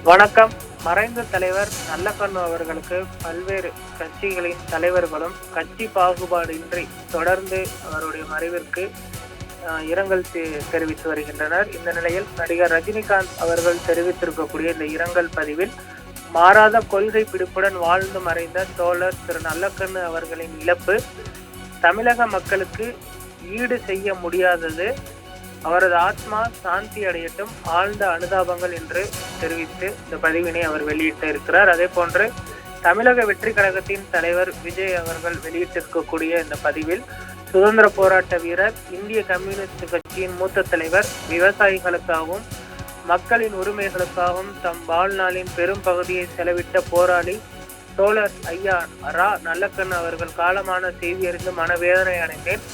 வணக்கம். மறைந்த தலைவர் நல்லக்கண்ணு அவர்களுக்கு பல்வேறு கட்சிகளின் தலைவர்களும் கட்சி பாகுபாடின்றி தொடர்ந்து அவருடைய மறைவிற்கு இரங்கல் தெரிவித்து வருகின்றனர். இந்த நிலையில் நடிகர் ரஜினிகாந்த் அவர்கள் தெரிவித்திருக்கக்கூடிய இந்த இரங்கல் பதிவில், மாறாத கொள்கை பிடிப்புடன் வாழ்ந்து மறைந்த தோழர் திரு நல்லக்கண்ணு அவர்களின் இழப்பு தமிழக மக்களுக்கு ஈடு செய்ய முடியாதது, அவரது ஆத்மா சாந்தி அடையட்டும், ஆழ்ந்த அனுதாபங்கள் என்று தெரிவித்து இந்த பதிவினை அவர் வெளியிட்டு இருக்கிறார். அதே போன்று தமிழக வெற்றி கழகத்தின் தலைவர் விஜய் அவர்கள் வெளியிட்டிருக்கக்கூடிய இந்த பதிவில், சுதந்திர போராட்ட வீரர், இந்திய கம்யூனிஸ்ட் கட்சியின் மூத்த தலைவர், விவசாயிகளுக்காகவும் மக்களின் உரிமைகளுக்காகவும் தம் வாழ்நாளின் பெரும் பகுதியை செலவிட்ட போராளி தோழர் ஐயா ரா நல்லக்கண்ணு அவர்கள் காலமான செய்தி அறிந்து மனவேதனை அடைந்தேன்.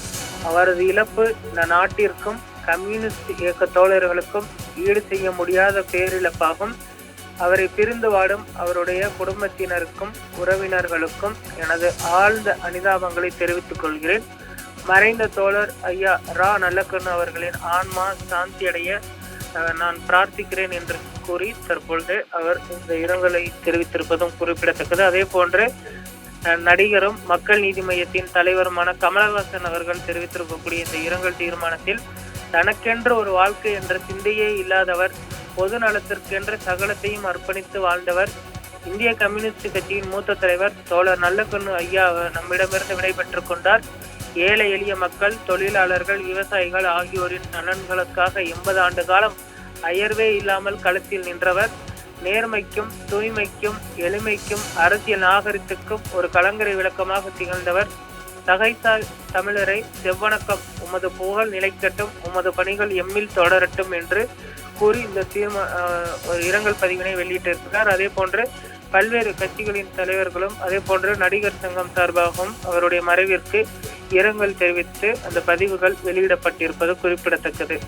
அவரது இழப்பு இந்த நாட்டிற்கும் கம்யூனிஸ்ட் இயக்க தோழர்களுக்கும் ஈடு செய்ய முடியாத பேரிழப்பாகும். அவரை பிரிந்து வாடும் அவருடைய குடும்பத்தினருக்கும் உறவினர்களுக்கும் எனது ஆழ்ந்த அனுதாபங்களை தெரிவித்துக் கொள்கிறேன். மறைந்த தோழர் ஐயா ரா நல்லக்கண்ணு அவர்களின் ஆன்மா சாந்தி அடைய நான் பிரார்த்திக்கிறேன் என்று கூறி தற்பொழுது அவர் இந்த இரங்கலை தெரிவித்திருப்பதும் குறிப்பிடத்தக்கது. அதே போன்று நடிகரும் மக்கள் நீதி மையத்தின் தலைவருமான கமலஹாசன் அவர்கள் தெரிவித்திருக்கக்கூடிய இந்த இரங்கல் தீர்மானத்தில், தனக்கென்று ஒரு வாழ்க்கை என்ற சிந்தையே இல்லாதவர், பொது நலத்திற்கென்று சகலத்தையும் அர்ப்பணித்து வாழ்ந்தவர், இந்திய கம்யூனிஸ்ட் கட்சியின் மூத்த தலைவர் தோழர் நல்லக்கண்ணு ஐயா நம்மிடமிருந்து விடைபெற்றுக் கொண்டார். ஏழை எளிய மக்கள், தொழிலாளர்கள், விவசாயிகள் ஆகியோரின் நலன்களுக்காக 80 ஆண்டு காலம் அயர்வே இல்லாமல் களத்தில் நின்றவர். நேர்மைக்கும் தூய்மைக்கும் எளிமைக்கும் அரசியல் நாகரிகத்துக்கும் ஒரு கலங்கரை விளக்கமாக திகழ்ந்தவர். தகைசால் தமிழரை செவ்வணக்கம், உமது புகழ் நிலைக்கட்டும், உமது பணிகள் எம்மில் தொடரட்டும் என்று கூறி இந்த இரங்கல் பதிவினை வெளியிட்டிருக்கிறார். அதே போன்று பல்வேறு கட்சிகளின் தலைவர்களும் அதே போன்று நடிகர் சங்கம் சார்பாகவும் அவருடைய மறைவிற்கு இரங்கல் தெரிவித்து அந்த பதிவுகள் வெளியிடப்பட்டிருப்பது குறிப்பிடத்தக்கது.